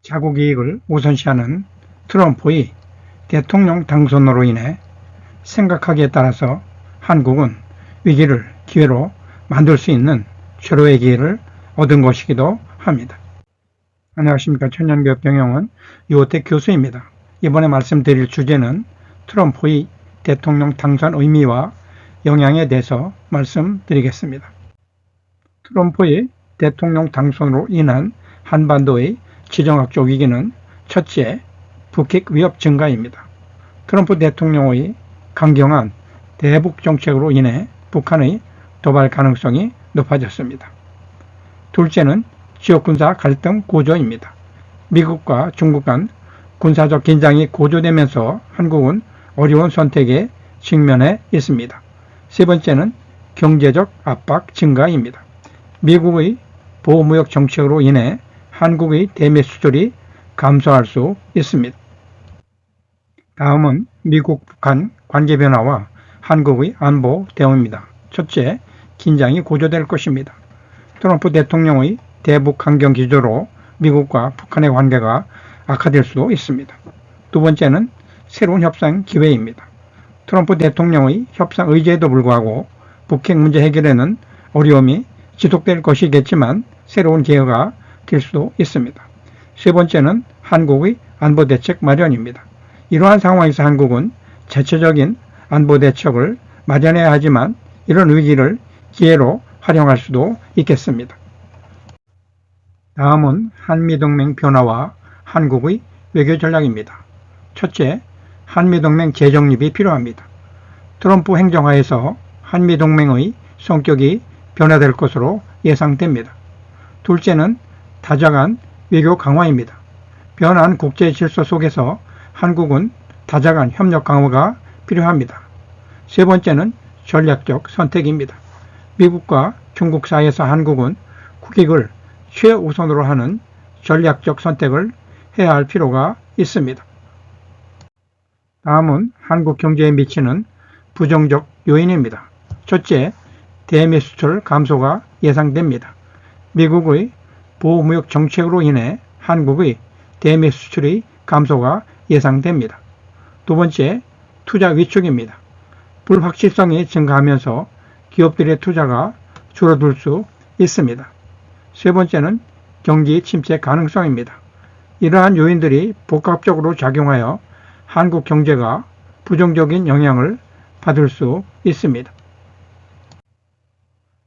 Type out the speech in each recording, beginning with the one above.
자국 이익을 우선시하는 트럼프의 대통령 당선으로 인해 생각하기에 따라서 한국은 위기를 기회로 만들 수 있는 최고의 기회를 얻은 것이기도 합니다. 안녕하십니까. 천연교육병영원 유호택 교수입니다. 이번에 말씀드릴 주제는 트럼프의 대통령 당선 의미와 영향에 대해서 말씀드리겠습니다. 트럼프의 대통령 당선으로 인한 한반도의 지정학적 위기는 첫째, 북핵 위협 증가입니다. 트럼프 대통령의 강경한 대북 정책으로 인해 북한의 도발 가능성이 높아졌습니다. 둘째는 지역군사 갈등 고조입니다. 미국과 중국 간 군사적 긴장이 고조되면서 한국은 어려운 선택에 직면해 있습니다. 세 번째는 경제적 압박 증가입니다. 미국의 보호무역 정책으로 인해 한국의 대매 수출이 감소할 수 있습니다. 다음은 미국-북한 관계 변화와 한국의 안보 대응입니다. 첫째, 긴장이 고조될 것입니다. 트럼프 대통령의 대북 강경 기조로 미국과 북한의 관계가 악화될 수도 있습니다. 두 번째는 새로운 협상 기회입니다. 트럼프 대통령의 협상 의지에도 불구하고 북핵 문제 해결에는 어려움이 지속될 것이겠지만 새로운 기회가 될 수도 있습니다. 세 번째는 한국의 안보 대책 마련입니다. 이러한 상황에서 한국은 자체적인 안보 대책을 마련해야 하지만 이런 위기를 기회로 활용할 수도 있겠습니다. 다음은 한미동맹 변화와 한국의 외교 전략입니다. 첫째, 한미동맹 재정립이 필요합니다. 트럼프 행정하에서 한미동맹의 성격이 변화될 것으로 예상됩니다. 둘째는 다자간 외교 강화입니다. 변화한 국제 질서 속에서 한국은 다자간 협력 강화가 필요합니다. 세 번째는 전략적 선택입니다. 미국과 중국 사이에서 한국은 국익을 최우선으로 하는 전략적 선택을 해야 할 필요가 있습니다. 다음은 한국 경제에 미치는 부정적 요인입니다. 첫째, 대미 수출 감소가 예상됩니다. 미국의 보호무역 정책으로 인해 한국의 대미 수출의 감소가 예상됩니다. 두 번째, 투자 위축입니다. 불확실성이 증가하면서 기업들의 투자가 줄어들 수 있습니다. 세 번째는 경기 침체 가능성입니다. 이러한 요인들이 복합적으로 작용하여 한국 경제가 부정적인 영향을 받을 수 있습니다.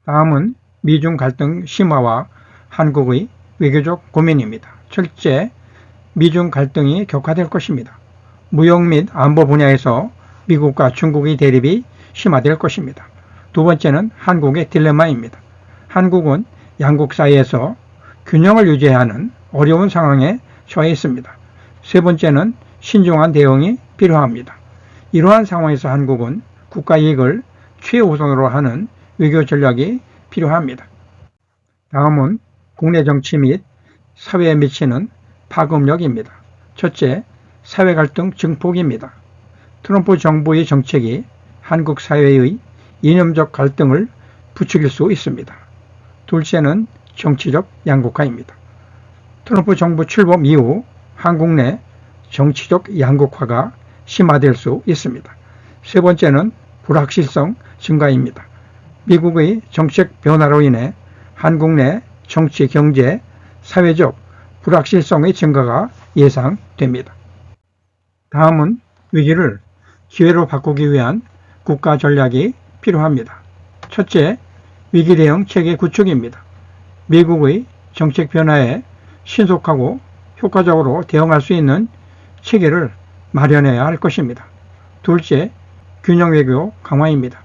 다음은 미중 갈등 심화와 한국의 외교적 고민입니다. 첫째, 미중 갈등이 격화될 것입니다. 무역 및 안보 분야에서 미국과 중국의 대립이 심화될 것입니다. 두 번째는 한국의 딜레마입니다. 한국은 양국 사이에서 균형을 유지해야 하는 어려운 상황에 처해 있습니다. 세 번째는 신중한 대응이 필요합니다. 이러한 상황에서 한국은 국가 이익을 최우선으로 하는 외교 전략이 필요합니다. 다음은 국내 정치 및 사회에 미치는 파급력입니다. 첫째, 사회 갈등 증폭입니다. 트럼프 정부의 정책이 한국 사회의 이념적 갈등을 부추길 수 있습니다. 둘째는 정치적 양극화입니다. 트럼프 정부 출범 이후 한국 내 정치적 양극화가 심화될 수 있습니다. 세 번째는 불확실성 증가입니다. 미국의 정책 변화로 인해 한국 내 정치, 경제, 사회적 불확실성의 증가가 예상됩니다. 다음은 위기를 기회로 바꾸기 위한 국가 전략이 필요합니다. 첫째, 위기 대응 체계 구축입니다. 미국의 정책 변화에 신속하고 효과적으로 대응할 수 있는 체계를 마련해야 할 것입니다. 둘째, 균형 외교 강화입니다.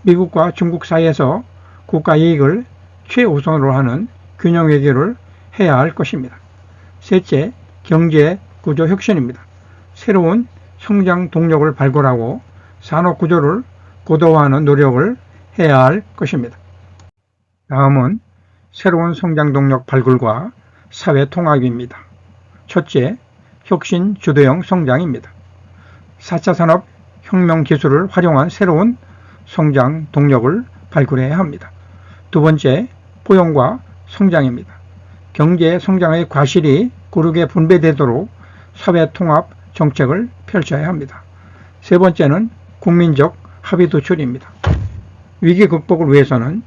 미국과 중국 사이에서 국가 이익을 최우선으로 하는 균형 외교를 해야 할 것입니다. 셋째, 경제 구조 혁신입니다. 새로운 성장 동력을 발굴하고 산업 구조를 고도화하는 노력을 해야 할 것입니다. 다음은 새로운 성장 동력 발굴과 사회 통합입니다. 첫째, 혁신 주도형 성장입니다. 4차 산업 혁명 기술을 활용한 새로운 성장 동력을 발굴해야 합니다. 두 번째, 포용과 성장입니다. 경제 성장의 과실이 고르게 분배되도록 사회 통합 정책을 펼쳐야 합니다. 세 번째는 국민적 합의 도출입니다. 위기 극복을 위해서는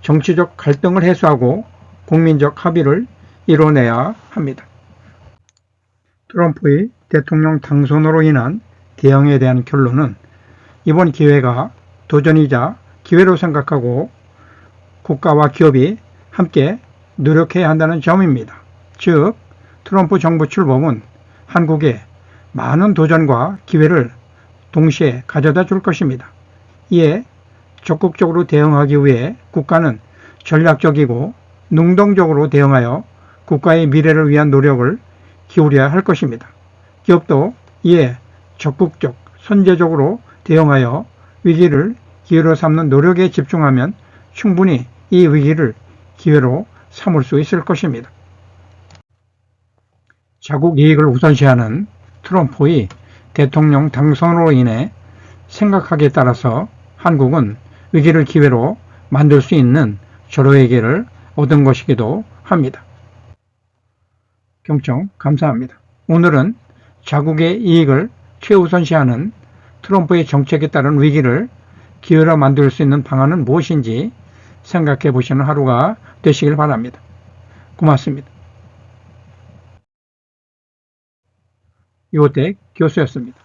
정치적 갈등을 해소하고 국민적 합의를 이뤄내야 합니다. 트럼프의 대통령 당선으로 인한 대응에 대한 결론은 이번 기회가 도전이자 기회로 생각하고 국가와 기업이 함께 노력해야 한다는 점입니다. 즉, 트럼프 정부 출범은 한국에 많은 도전과 기회를 동시에 가져다 줄 것입니다. 이에 적극적으로 대응하기 위해 국가는 전략적이고 능동적으로 대응하여 국가의 미래를 위한 노력을 기울여야 할 것입니다. 기업도 이에 적극적, 선제적으로 대응하여 위기를 기회로 삼는 노력에 집중하면 충분히 이 위기를 기회로 삼을 수 있을 것입니다. 자국 이익을 우선시하는 트럼프의 대통령 당선으로 인해 생각하기에 따라서 한국은 위기를 기회로 만들 수 있는 절호의 기회를 얻은 것이기도 합니다. 경청 감사합니다. 오늘은 자국의 이익을 최우선시하는 트럼프의 정책에 따른 위기를 기회로 만들 수 있는 방안은 무엇인지 생각해 보시는 하루가 되시길 바랍니다. 고맙습니다. 이호택 교수였습니다.